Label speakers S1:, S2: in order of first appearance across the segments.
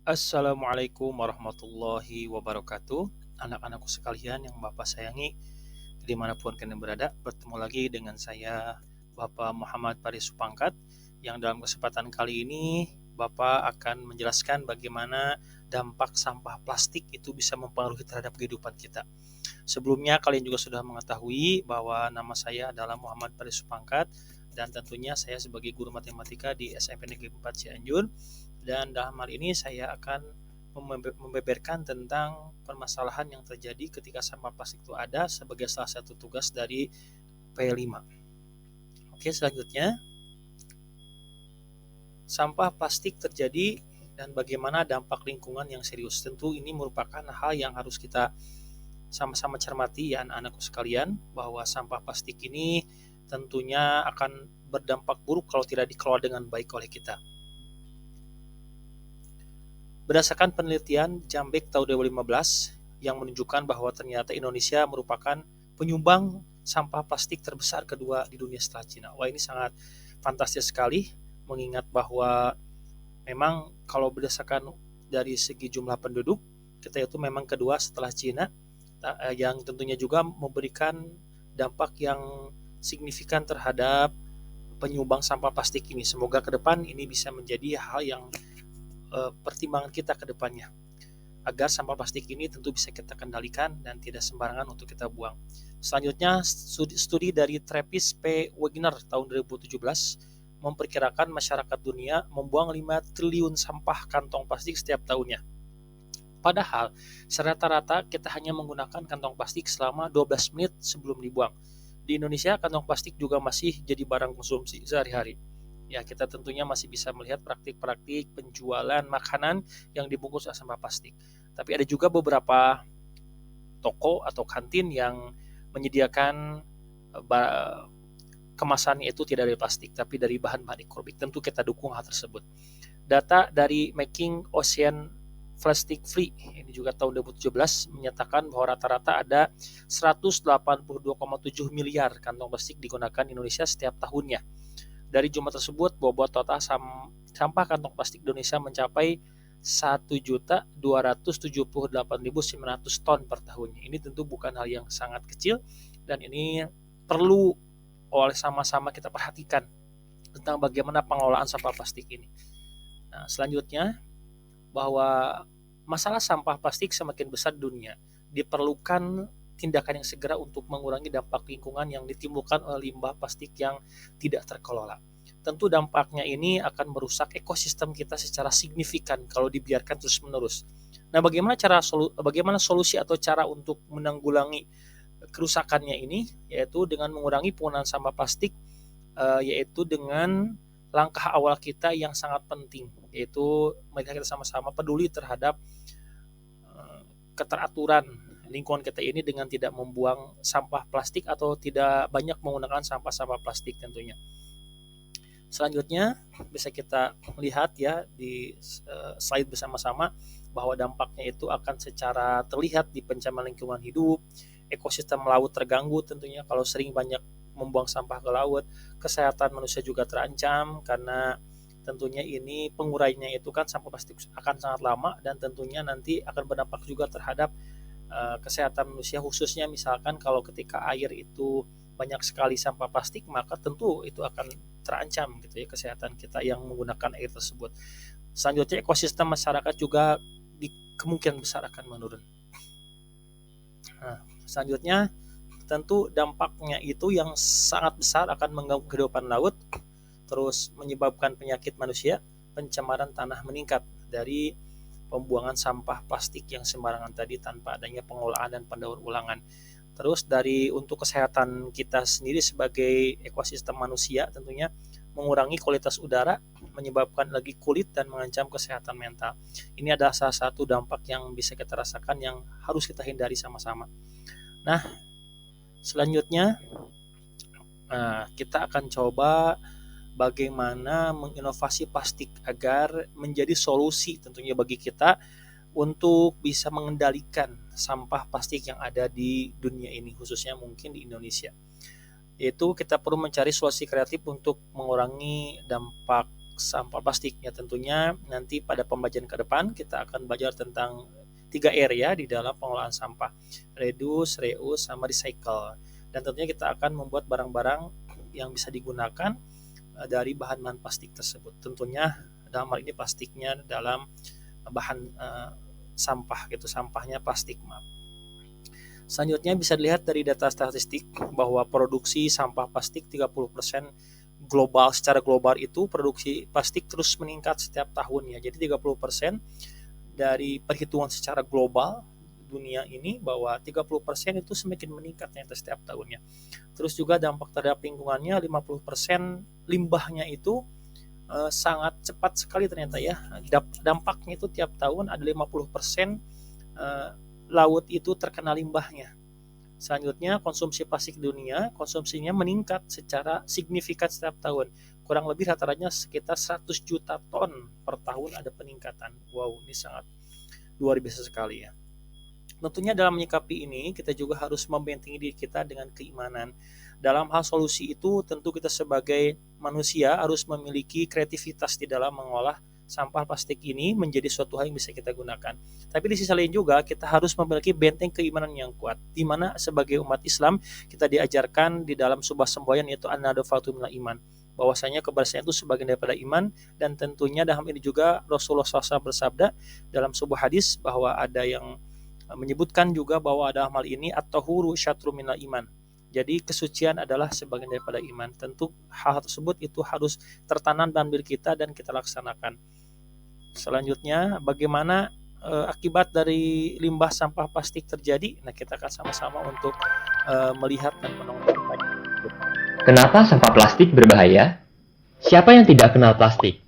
S1: Assalamualaikum warahmatullahi wabarakatuh. Anak-anakku sekalian yang Bapak sayangi, dimanapun kalian berada, bertemu lagi dengan saya, Bapak Muhammad Paris Supangkat, yang dalam kesempatan kali ini Bapak akan menjelaskan bagaimana dampak sampah plastik itu bisa mempengaruhi terhadap kehidupan kita. Sebelumnya kalian juga sudah mengetahui bahwa nama saya adalah Muhammad Paris Supangkat, dan tentunya saya sebagai guru matematika di SMP Negeri 4 Cianjur. Dan dalam hal ini saya akan membeberkan tentang permasalahan yang terjadi ketika sampah plastik itu ada sebagai salah satu tugas dari P5. Oke, selanjutnya sampah plastik terjadi dan bagaimana dampak lingkungan yang serius. Tentu ini merupakan hal yang harus kita sama-sama cermati ya anak-anakku sekalian, bahwa sampah plastik ini tentunya akan berdampak buruk kalau tidak dikelola dengan baik oleh kita. Berdasarkan penelitian Jambek tahun 2015 yang menunjukkan bahwa ternyata Indonesia merupakan penyumbang sampah plastik terbesar kedua di dunia setelah Cina. Wah, ini sangat fantastis sekali, mengingat bahwa memang kalau berdasarkan dari segi jumlah penduduk, kita itu memang kedua setelah Cina, yang tentunya juga memberikan dampak yang signifikan terhadap penyumbang sampah plastik ini. Semoga ke depan ini bisa menjadi hal yang pertimbangan kita ke depannya, agar sampah plastik ini tentu bisa kita kendalikan dan tidak sembarangan untuk kita buang. Selanjutnya, studi dari Travis P. Wagner tahun 2017 memperkirakan masyarakat dunia membuang 5 triliun sampah kantong plastik setiap tahunnya. Padahal, serata-rata kita hanya menggunakan kantong plastik selama 12 menit sebelum dibuang. Di Indonesia, kantong plastik juga masih jadi barang konsumsi sehari-hari. Ya, kita tentunya masih bisa melihat praktik-praktik penjualan makanan yang dibungkus sampah plastik. Tapi ada juga beberapa toko atau kantin yang menyediakan kemasannya itu tidak dari plastik, tapi dari bahan-bahan ekologik. Tentu kita dukung hal tersebut. Data dari Making Ocean Plastic Free ini juga tahun 2017 menyatakan bahwa rata-rata ada 182,7 miliar kantong plastik digunakan di Indonesia setiap tahunnya. Dari jumlah tersebut, bobot total sampah kantong plastik Indonesia mencapai 1.278.900 ton per tahunnya. Ini tentu bukan hal yang sangat kecil, dan ini perlu oleh sama-sama kita perhatikan tentang bagaimana pengelolaan sampah plastik ini. Nah, selanjutnya, bahwa masalah sampah plastik semakin besar di dunia, diperlukan tindakan yang segera untuk mengurangi dampak lingkungan yang ditimbulkan oleh limbah plastik yang tidak terkelola. Tentu dampaknya ini akan merusak ekosistem kita secara signifikan kalau dibiarkan terus-menerus. Nah, bagaimana solusi atau cara untuk menanggulangi kerusakannya ini, yaitu dengan mengurangi penggunaan sampah plastik, yaitu dengan langkah awal kita yang sangat penting, yaitu mari kita sama-sama peduli terhadap keteraturan lingkungan kita ini dengan tidak membuang sampah plastik atau tidak banyak menggunakan sampah-sampah plastik tentunya. Selanjutnya bisa kita lihat ya di slide bersama-sama bahwa dampaknya itu akan secara terlihat di pencemaran lingkungan hidup, ekosistem laut terganggu tentunya kalau sering banyak membuang sampah ke laut, kesehatan manusia juga terancam karena tentunya ini penguraiannya itu kan sampah plastik akan sangat lama, dan tentunya nanti akan berdampak juga terhadap kesehatan manusia, khususnya misalkan kalau ketika air itu banyak sekali sampah plastik, maka tentu itu akan terancam gitu ya kesehatan kita yang menggunakan air tersebut. Selanjutnya, ekosistem masyarakat juga kemungkinan besar akan menurun. Nah, selanjutnya tentu dampaknya itu yang sangat besar akan mengganggu kehidupan laut, terus menyebabkan penyakit manusia, pencemaran tanah meningkat dari pembuangan sampah plastik yang sembarangan tadi tanpa adanya pengelolaan dan pendaur ulangan. Terus untuk kesehatan kita sendiri sebagai ekosistem manusia tentunya mengurangi kualitas udara, menyebabkan lagi kulit dan mengancam kesehatan mental. Ini adalah salah satu dampak yang bisa kita rasakan yang harus kita hindari sama-sama. Nah, selanjutnya kita akan coba bagaimana menginovasi plastik agar menjadi solusi tentunya bagi kita untuk bisa mengendalikan sampah plastik yang ada di dunia ini, khususnya mungkin di Indonesia. Yaitu kita perlu mencari solusi kreatif untuk mengurangi dampak sampah plastik. Ya tentunya nanti pada pembelajaran ke depan kita akan belajar tentang 3R ya di dalam pengelolaan sampah. Reduce, reuse, sama recycle. Dan tentunya kita akan membuat barang-barang yang bisa digunakan dari bahan-bahan plastik tersebut. Tentunya dalam hal ini plastiknya dalam bahan sampah gitu, sampahnya plastik, maaf. Selanjutnya bisa dilihat dari data statistik bahwa produksi sampah plastik 30% global, secara global itu produksi plastik terus meningkat setiap tahunnya. Jadi 30% dari perhitungan secara global dunia ini bahwa 30% itu semakin meningkat ternyata setiap tahunnya. Terus juga dampak terhadap lingkungannya 50% limbahnya itu sangat cepat sekali ternyata ya. Dampaknya itu tiap tahun ada 50% laut itu terkena limbahnya. Selanjutnya konsumsi plastik dunia, konsumsinya meningkat secara signifikan setiap tahun. Kurang lebih rata-ratanya sekitar 100 juta ton per tahun ada peningkatan. Wow, ini sangat luar biasa sekali ya. Tentunya dalam menyikapi ini kita juga harus membentengi diri kita dengan keimanan. Dalam hal solusi itu tentu kita sebagai manusia harus memiliki kreativitas di dalam mengolah sampah plastik ini menjadi suatu hal yang bisa kita gunakan. Tapi di sisi lain juga kita harus memiliki benteng keimanan yang kuat, di mana sebagai umat Islam kita diajarkan di dalam sebuah semboyan yaitu an-nadhafatu minal iman, bahwasanya kebersihan itu sebagian daripada iman. Dan tentunya dalam ini juga Rasulullah SAW bersabda dalam sebuah hadis bahwa ada yang menyebutkan juga bahwa dalam hal ini at-tahuru syatru minal iman. Jadi kesucian adalah sebagian daripada iman. Tentu hal tersebut itu harus tertanam dalam diri kita dan kita laksanakan. Selanjutnya, bagaimana akibat dari limbah sampah plastik terjadi? Nah, kita akan sama-sama untuk melihat dan menonton.
S2: Kenapa sampah plastik berbahaya? Siapa yang tidak kenal plastik?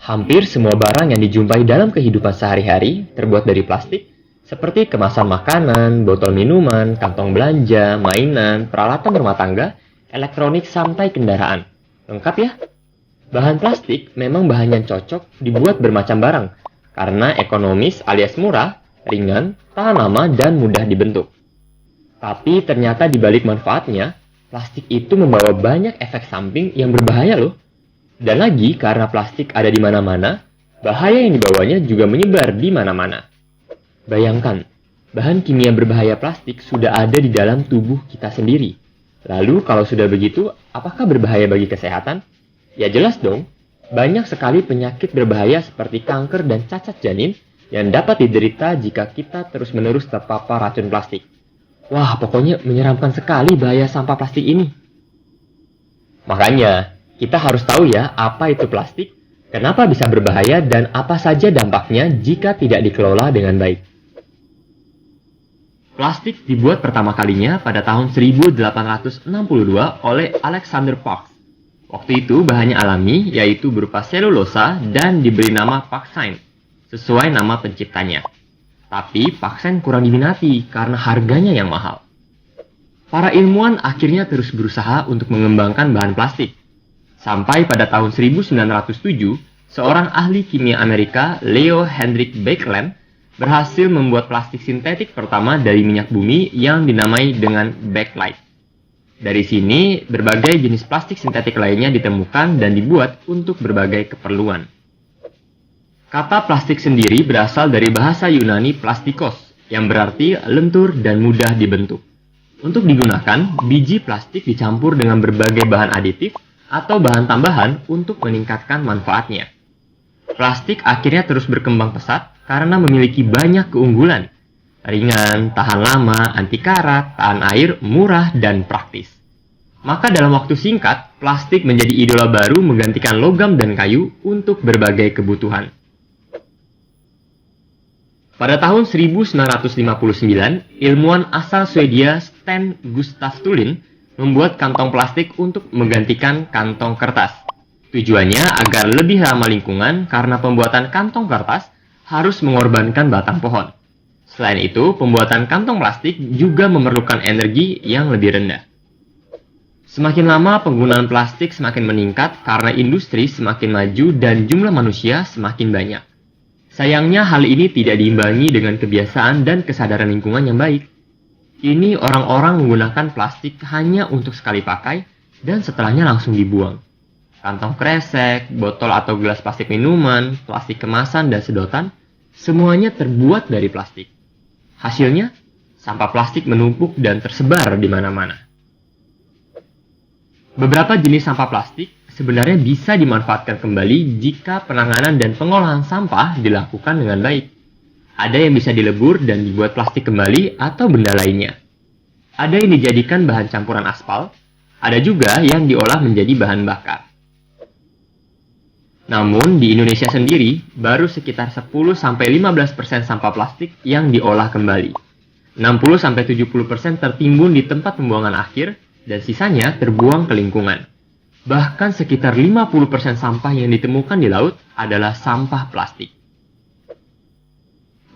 S2: Hampir semua barang yang dijumpai dalam kehidupan sehari-hari terbuat dari plastik, seperti kemasan makanan, botol minuman, kantong belanja, mainan, peralatan rumah tangga, elektronik, sampai kendaraan. Lengkap ya? Bahan plastik memang bahan yang cocok dibuat bermacam barang, karena ekonomis alias murah, ringan, tahan lama, dan mudah dibentuk. Tapi ternyata di balik manfaatnya, plastik itu membawa banyak efek samping yang berbahaya loh. Dan lagi karena plastik ada di mana-mana, bahaya yang dibawanya juga menyebar di mana-mana. Bayangkan, bahan kimia berbahaya plastik sudah ada di dalam tubuh kita sendiri. Lalu kalau sudah begitu, apakah berbahaya bagi kesehatan? Ya jelas dong, banyak sekali penyakit berbahaya seperti kanker dan cacat janin yang dapat diderita jika kita terus-menerus terpapar racun plastik. Wah, pokoknya menyeramkan sekali bahaya sampah plastik ini. Makanya, kita harus tahu ya apa itu plastik, kenapa bisa berbahaya, dan apa saja dampaknya jika tidak dikelola dengan baik. Plastik dibuat pertama kalinya pada tahun 1862 oleh Alexander Parks. Waktu itu bahannya alami, yaitu berupa selulosa dan diberi nama Parksine, sesuai nama penciptanya. Tapi Parksine kurang diminati karena harganya yang mahal. Para ilmuwan akhirnya terus berusaha untuk mengembangkan bahan plastik. Sampai pada tahun 1907, seorang ahli kimia Amerika, Leo Hendrik Baekeland, berhasil membuat plastik sintetik pertama dari minyak bumi yang dinamai dengan bakelite. Dari sini, berbagai jenis plastik sintetik lainnya ditemukan dan dibuat untuk berbagai keperluan. Kata plastik sendiri berasal dari bahasa Yunani plastikos, yang berarti lentur dan mudah dibentuk. Untuk digunakan, biji plastik dicampur dengan berbagai bahan aditif atau bahan tambahan untuk meningkatkan manfaatnya. Plastik akhirnya terus berkembang pesat karena memiliki banyak keunggulan. Ringan, tahan lama, anti karat, tahan air, murah, dan praktis. Maka dalam waktu singkat, plastik menjadi idola baru menggantikan logam dan kayu untuk berbagai kebutuhan. Pada tahun 1959, ilmuwan asal Swedia Sten Gustaf Thulin membuat kantong plastik untuk menggantikan kantong kertas. Tujuannya agar lebih ramah lingkungan karena pembuatan kantong kertas harus mengorbankan batang pohon. Selain itu, pembuatan kantong plastik juga memerlukan energi yang lebih rendah. Semakin lama penggunaan plastik semakin meningkat karena industri semakin maju dan jumlah manusia semakin banyak. Sayangnya hal ini tidak diimbangi dengan kebiasaan dan kesadaran lingkungan yang baik. Kini orang-orang menggunakan plastik hanya untuk sekali pakai dan setelahnya langsung dibuang. Kantong kresek, botol atau gelas plastik minuman, plastik kemasan, dan sedotan, semuanya terbuat dari plastik. Hasilnya, sampah plastik menumpuk dan tersebar di mana-mana. Beberapa jenis sampah plastik sebenarnya bisa dimanfaatkan kembali jika penanganan dan pengolahan sampah dilakukan dengan baik. Ada yang bisa dilebur dan dibuat plastik kembali atau benda lainnya. Ada yang dijadikan bahan campuran aspal, ada juga yang diolah menjadi bahan bakar. Namun di Indonesia sendiri, baru sekitar 10-15% sampah plastik yang diolah kembali. 60-70% tertimbun di tempat pembuangan akhir, dan sisanya terbuang ke lingkungan. Bahkan sekitar 50% sampah yang ditemukan di laut adalah sampah plastik.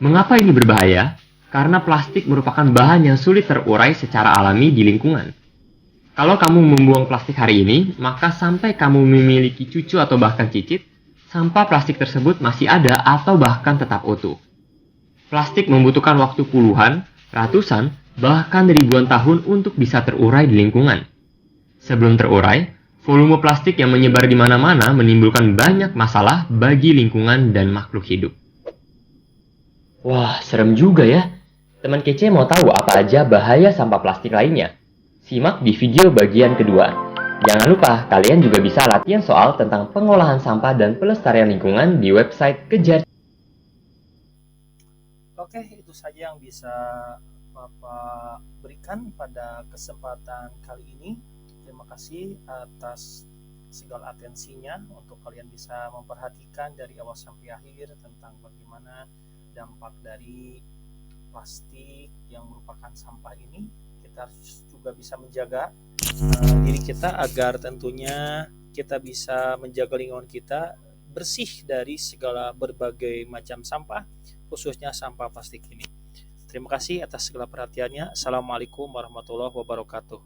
S2: Mengapa ini berbahaya? Karena plastik merupakan bahan yang sulit terurai secara alami di lingkungan. Kalau kamu membuang plastik hari ini, maka sampai kamu memiliki cucu atau bahkan cicit, sampah plastik tersebut masih ada atau bahkan tetap utuh. Plastik membutuhkan waktu puluhan, ratusan, bahkan ribuan tahun untuk bisa terurai di lingkungan. Sebelum terurai, volume plastik yang menyebar di mana-mana menimbulkan banyak masalah bagi lingkungan dan makhluk hidup. Wah, serem juga ya. Teman kece mau tahu apa aja bahaya sampah plastik lainnya? Simak di video bagian kedua. Jangan lupa, kalian juga bisa latihan soal tentang pengolahan sampah dan pelestarian lingkungan di website Kejar.
S1: Oke, itu saja yang bisa Bapak berikan pada kesempatan kali ini. Terima kasih atas segala atensinya untuk kalian bisa memperhatikan dari awal sampai akhir tentang bagaimana dampak dari plastik yang merupakan sampah ini. Kita harus juga bisa menjaga diri kita agar tentunya kita bisa menjaga lingkungan kita bersih dari segala berbagai macam sampah, khususnya sampah plastik ini. Terima kasih atas segala perhatiannya. Assalamualaikum warahmatullahi wabarakatuh.